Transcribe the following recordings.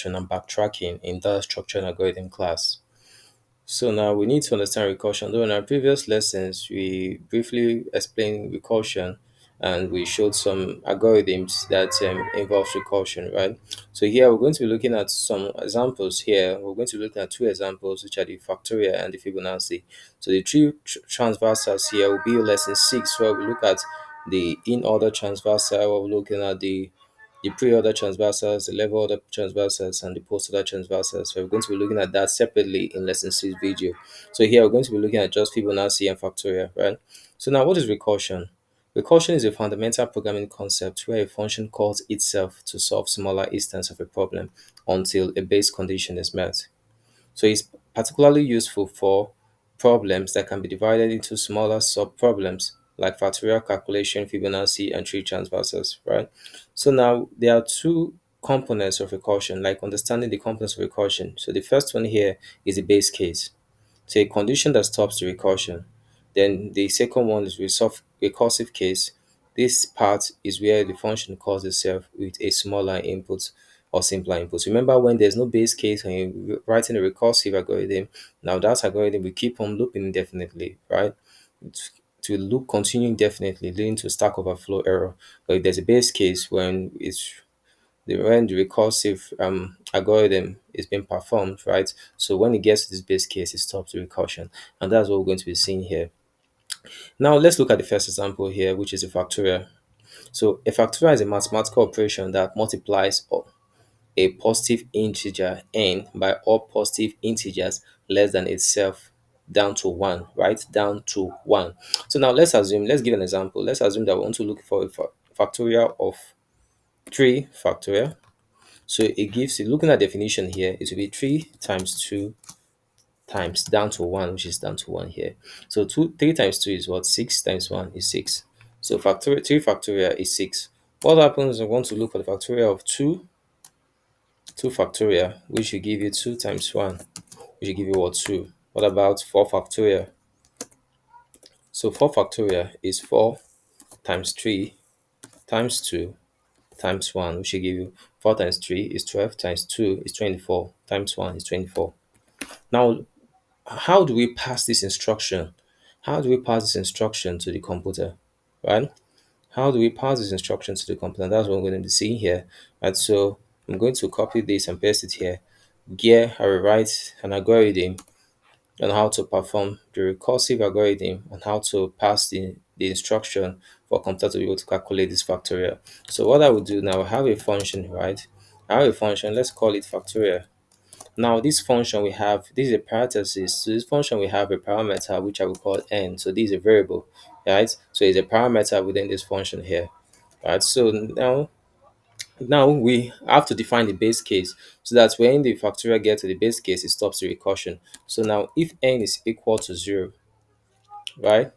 and backtracking in that structured algorithm class. So now we need to understand recursion. Though in our previous lessons, we briefly explained recursion and we showed some algorithms that involves recursion, right? So here we're going to be looking at some examples here. We're going to be looking at two examples, which are the factorial and the Fibonacci. So the three transversals here will be lesson 6, where we look at the in-order transversal, where we're looking at the pre-order transversals, the level order transversals, and the post-order transversals. So we're going to be looking at that separately in lesson 6 video. So here we're going to be looking at just Fibonacci and factorial, right? So now what is recursion? Recursion is a fundamental programming concept where a function calls itself to solve smaller instances of a problem until a base condition is met. So it's particularly useful for problems that can be divided into smaller sub-problems like factorial calculation, Fibonacci, and tree transversals, right? So now there are two components of recursion, like understanding the components of recursion. So the first one here is the base case. So a condition that stops the recursion. Then the second one is recursive case. This part is where the function calls itself with a smaller input or simpler input. Remember, when there's no base case and you're writing a recursive algorithm, now that algorithm will keep on looping indefinitely, right? To loop continue indefinitely, leading to stack overflow error. But if there's a base case when the recursive algorithm is being performed, right? So when it gets to this base case, it stops the recursion, and that's what we're going to be seeing here. Now let's look at the first example here, which is a factorial. So a factorial is a mathematical operation that multiplies a positive integer n by all positive integers less than itself down to 1, right? Down to 1. So now let's give an example. Let's assume that we want to look for a factorial of 3 factorial. So it gives you, looking at definition here, it will be 3 times 2 times down to 1, which is down to 1 here. So 3 times 2 is what? 6 times 1 is 6. So factorial 3 factorial is 6. What happens if I want to look for the factorial of 2 factorial, which will give you 2 times 1, which will give you what? 2. What about 4 factorial? So 4 factorial is 4 times 3 times 2 times 1, which will give you 4 times 3 is 12 times 2 is 24 times 1 is 24. Now, how do we pass this instruction? How do we pass this instruction to the computer, right? How do we pass this instruction to the computer? That's what we're going to be seeing here, right? So I'm going to copy this and paste it here. Here, I will write an algorithm on how to perform the recursive algorithm and how to pass the instruction for a computer to be able to calculate this factorial. So what I will do now, I have a function, right? I have a function, let's call it factorial. Now this function we have, this is a parenthesis. So this function we have a parameter which I will call n. So this is a variable, right? So it's a parameter within this function here, right? So now we have to define the base case so that when the factorial gets to the base case, it stops the recursion. So now if n is equal to 0, right?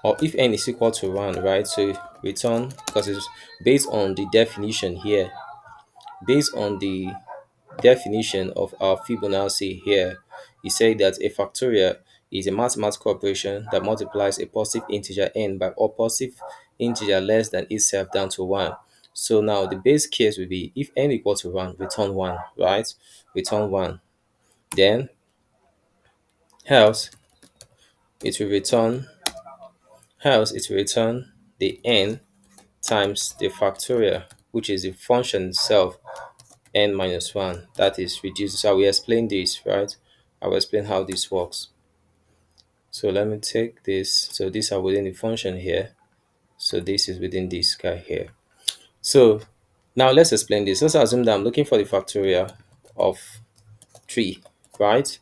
Or if n is equal to 1, right? So return, because it's based on the definition here, based on the definition of our Fibonacci here, he said that a factorial is a mathematical operation that multiplies a positive integer n by all positive integer less than itself down to 1. So now the base case will be if n equal to 1, return 1, right? Return 1. Then else it will return the n times the factorial, which is the function itself, n minus 1, that is reduced. So I will explain this, right? I will explain how this works. So let me take this. So these are within the function here. So this is within this guy here. So now let's explain this. Let's assume that I'm looking for the factorial of 3, right?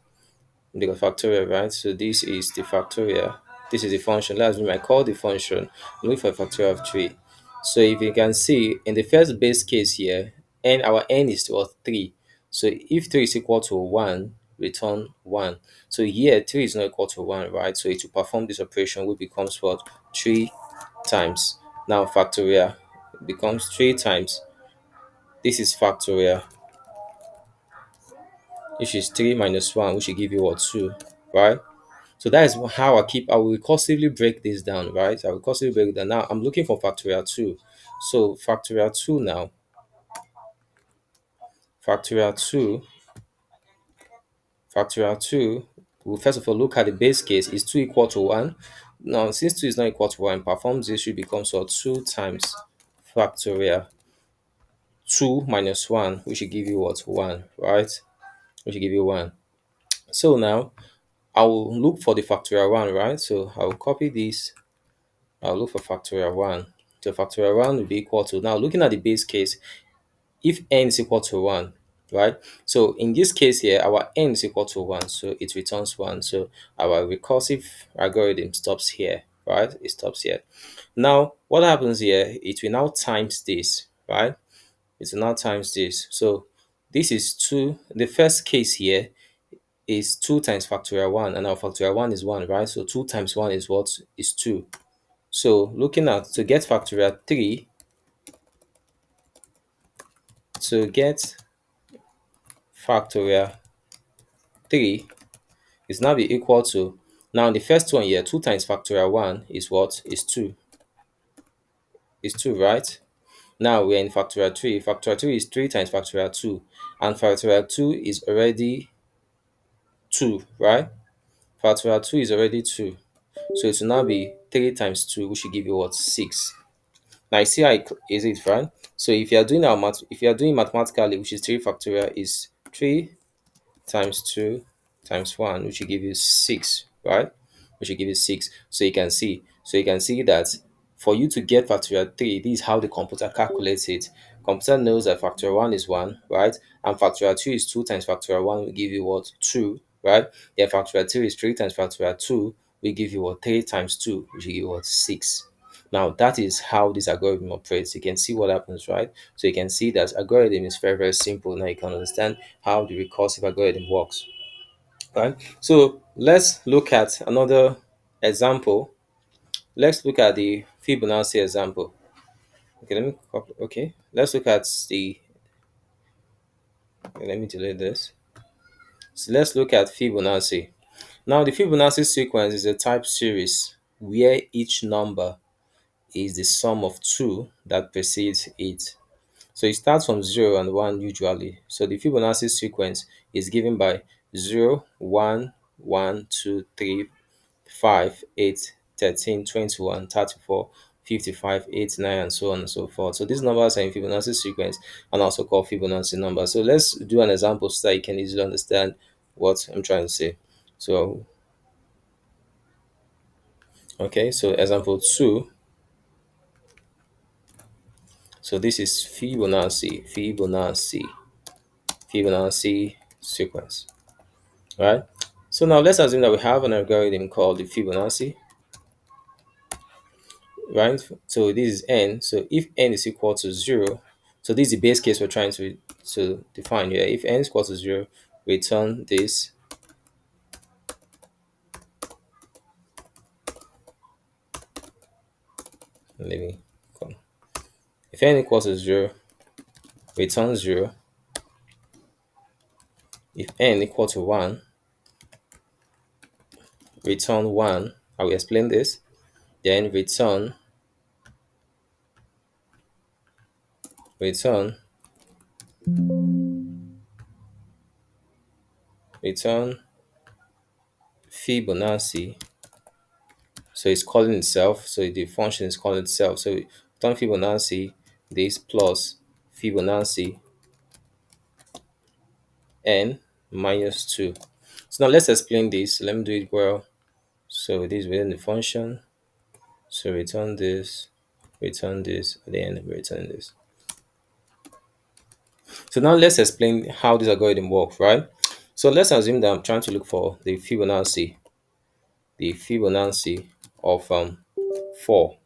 The factorial, right? So this is the factorial. This is the function. Let's assume I call the function. I'm looking for a factorial of 3. So if you can see in the first base case here, our n is what? 3. So if 3 is equal to 1, return 1. So here 3 is not equal to 1, right? So it will perform this operation, which becomes what? 3 times. Now factorial becomes 3 times. This is factorial, which is 3 minus 1, which will give you what? 2, right? So that is how I will recursively break this down, right? I will recursively break it down. Now I'm looking for factorial 2. So factorial 2 now, factorial 2, factorial 2, we'll first of all look at the base case. Is 2 equal to 1? Now, since 2 is not equal to 1, perform this should become so 2 times factorial 2 minus 1, which should give you what? 1, right? Which should give you 1. So now, I will look for the factorial 1, right? So I will copy this. I'll look for factorial 1. So factorial 1 will be equal to, now looking at the base case, if n is equal to 1, right? So in this case here, our n is equal to 1, so it returns 1. So our recursive algorithm stops here, right? It stops here. Now, what happens here, it will now times this, right? It will now times this. So this is 2. The first case here is 2 times factorial 1, and our factorial 1 is 1, right? So 2 times 1 is what? Is 2. So looking at, to get factorial 3, to get factorial 3 is now be equal to, now the first one here, 2 times factorial 1 is what? Is 2. Is 2, right? Now we're in factorial 3. Factorial 3 is 3 times factorial 2. And factorial 2 is already 2, right? Factorial 2 is already 2. So it will now be 3 times 2, which will give you what? 6. Now you see how it is it, right? So if you are doing our math, if you are doing mathematically, which is 3 factorial is 3 times 2 times 1, which will give you 6, right? Which will give you 6. So you can see. So you can see that for you to get factorial 3, this is how the computer calculates it. Computer knows that factorial 1 is 1, right? And factorial 2 is 2 times factorial 1 will give you what? 2, right? Then factorial 3 is 3 times factorial 2 will give you what? 3 times 2, which will give you what? 6. Now that is how this algorithm operates. You can see what happens, right? So you can see that algorithm is very, very simple. Now you can understand how the recursive algorithm works, right? So let's look at another example. Let's look at the Fibonacci example. Okay, let me copy. Okay, let's look at the. Okay, let me delete this. So let's look at Fibonacci. Now the Fibonacci sequence is a type series where each number is the sum of two that precedes it. So it starts from 0 and 1 usually. So the Fibonacci sequence is given by 0, 1, 1, 2, 3, 5, 8, 13, 21, 34, 55, 8, 9, and so on and so forth. So these numbers are in Fibonacci sequence and also called Fibonacci numbers. So let's do an example so that you can easily understand what I'm trying to say. So, okay, so example 2. So this is Fibonacci sequence, right? So now let's assume that we have an algorithm called the Fibonacci, right? So this is n. So if n is equal to 0, so this is the base case we're trying to define here. If n is equal to 0, return this. Let me come. If n equals to 0, return 0. If n equal to 1, return 1. I will explain this. Then return return Fibonacci. So it's calling itself. So the function is calling itself. So return Fibonacci, this plus Fibonacci n minus 2. So now let's explain this. Let me do it well. So this is within the function. So return this, at the end return this. So now let's explain how this algorithm works, right? So let's assume that I'm trying to look for the Fibonacci of 4.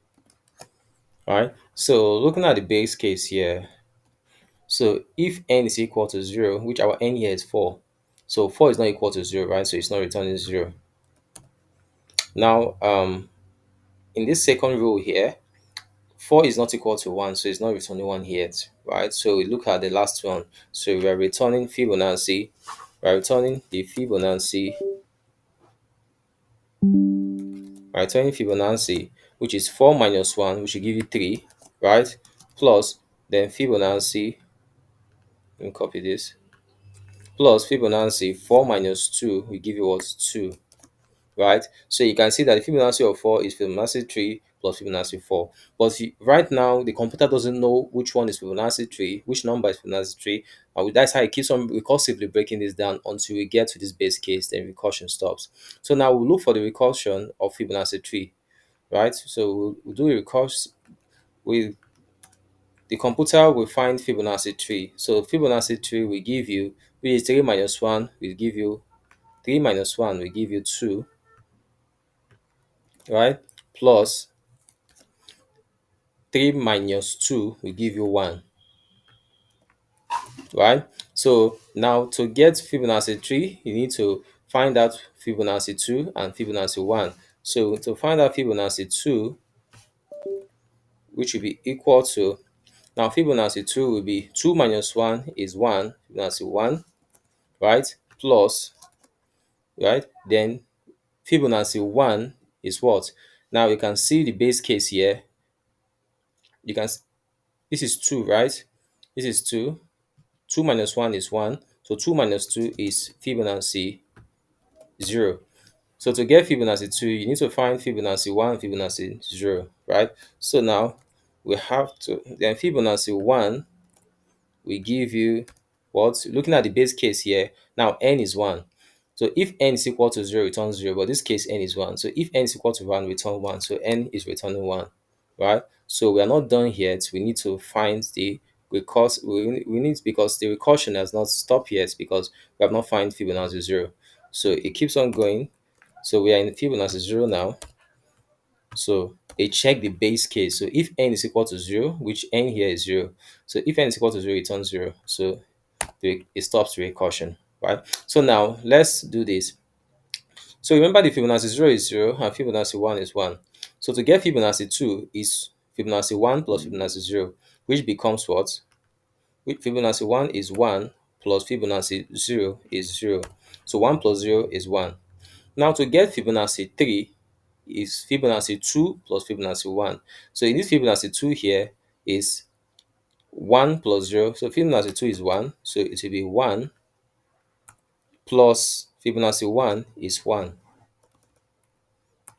Right. So looking at the base case here, so if n is equal to 0, which our n here is 4, so 4 is not equal to 0, right? So it's not returning 0. Now, in this second row here, 4 is not equal to 1, so it's not returning 1 yet, right? So we look at the last one. So we are returning Fibonacci. We are returning the Fibonacci. We are returning Fibonacci, which is 4 minus 1, which will give you 3, right? plus then Fibonacci, let me copy this, plus Fibonacci 4 minus 2 will give you what? 2, right? So you can see that the Fibonacci of 4 is Fibonacci 3 plus Fibonacci 4. But right now, the computer doesn't know which one is Fibonacci 3, which number is Fibonacci 3. And that's how it keeps on recursively breaking this down until we get to this base case, then recursion stops. So now we'll look for the recursion of Fibonacci 3, right? So we'll do a recurse. The computer will find Fibonacci 3. So Fibonacci 3 will give you, which is 3 minus 1 will give you, 3 minus 1 will give you 2, right? Plus 3 minus 2 will give you 1, right? So now to get Fibonacci 3, you need to find out Fibonacci 2 and Fibonacci 1. So to find out Fibonacci 2, which will be equal to, now Fibonacci 2 will be 2 minus 1 is 1, Fibonacci 1, right? Plus, right? Then Fibonacci 1 is what? Now you can see the base case here. You can, this is 2, right? This is 2. 2 minus 1 is 1. So 2 minus 2 is Fibonacci 0. So to get Fibonacci 2, you need to find Fibonacci 1 and Fibonacci 0, right? So now we have to, then Fibonacci 1 will give you what? Looking at the base case here, now n is 1. So if n is equal to 0, return 0, but this case n is 1. So if n is equal to 1, return 1. So n is returning 1, right? So we are not done yet. We need to find the recurse. We need, because the recursion has not stopped yet because we have not found Fibonacci 0. So it keeps on going. So we are in Fibonacci 0 now. So they check the base case. So if n is equal to 0, which n here is 0. So if n is equal to 0, return 0. So it stops the recursion, right? So now let's do this. So remember, the Fibonacci 0 is 0 and Fibonacci 1 is 1. So to get Fibonacci 2 is Fibonacci 1 plus Fibonacci 0, which becomes what? Fibonacci 1 is 1 plus Fibonacci 0 is 0. So 1 plus 0 is 1. Now to get Fibonacci 3 is Fibonacci 2 plus Fibonacci 1. So in this Fibonacci 2 here is 1 plus 0. So Fibonacci 2 is 1. So it will be 1 plus Fibonacci 1 is 1,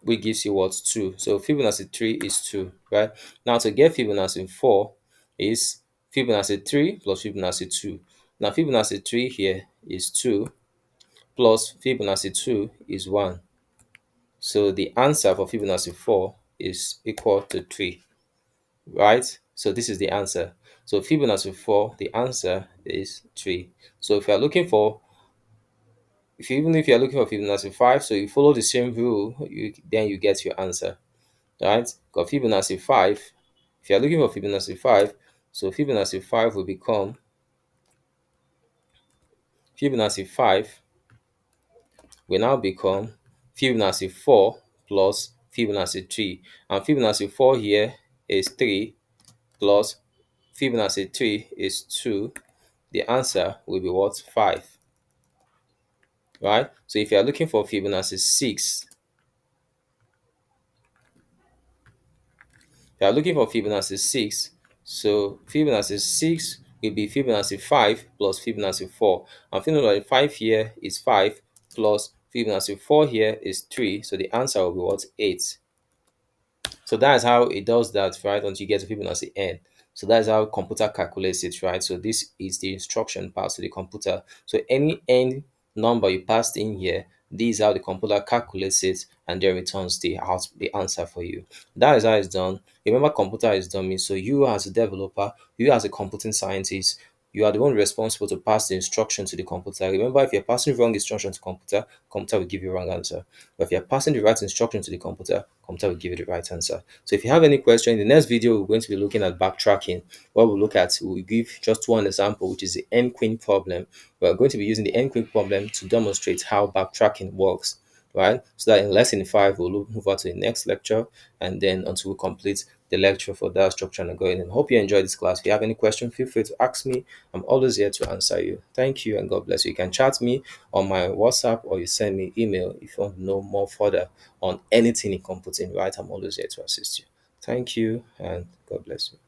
which gives you what? 2. So Fibonacci 3 is 2, right? Now to get Fibonacci 4 is Fibonacci 3 plus Fibonacci 2. Now Fibonacci 3 here is 2 plus Fibonacci 2 is 1. So the answer for Fibonacci 4 is equal to 3, right? So this is the answer. So Fibonacci 4, the answer is 3. So if you are looking for, even if you are looking for Fibonacci 5, so you follow the same rule, then you get your answer, right? Got Fibonacci 5. If you are looking for Fibonacci 5, so Fibonacci 5 will become, Fibonacci 5 will now become Fibonacci 4 plus Fibonacci 3. And Fibonacci 4 here is 3 plus Fibonacci 3 is 2. The answer will be what? 5, right? So if you are looking for Fibonacci 6, you are looking for Fibonacci 6, so Fibonacci 6 will be Fibonacci 5 plus Fibonacci 4. And Fibonacci 5 here is 5 plus Fibonacci 4 here is 3. So the answer will be what? 8. So that's how it does that, right? Until you get to Fibonacci n. So that's how computer calculates it, right? So this is the instruction passed to the computer. So any n number you passed in here, this is how the computer calculates it and then returns the answer for you. That is how it's done. Remember, computer is dummy. So you as a developer, you as a computing scientist, you are the one responsible to pass the instruction to the computer. Remember, if you're passing wrong instruction to computer, computer will give you wrong answer. But if you're passing the right instruction to the computer, computer will give you the right answer. So if you have any question, in the next video, we're going to be looking at backtracking. What we'll look at, we'll give just one example, which is the n-queen problem. We're going to be using the n-queen problem to demonstrate how backtracking works, right? So that in lesson 5, we'll move on to the next lecture, and then until we complete the lecture for that structure and algorithm. Hope you enjoyed this class. If you have any question, feel free to ask me. I'm always here to answer you. Thank you and God bless you. You can chat me on my WhatsApp or you send me email if you want to know more further on anything in computing, right? I'm always here to assist you. Thank you and God bless you.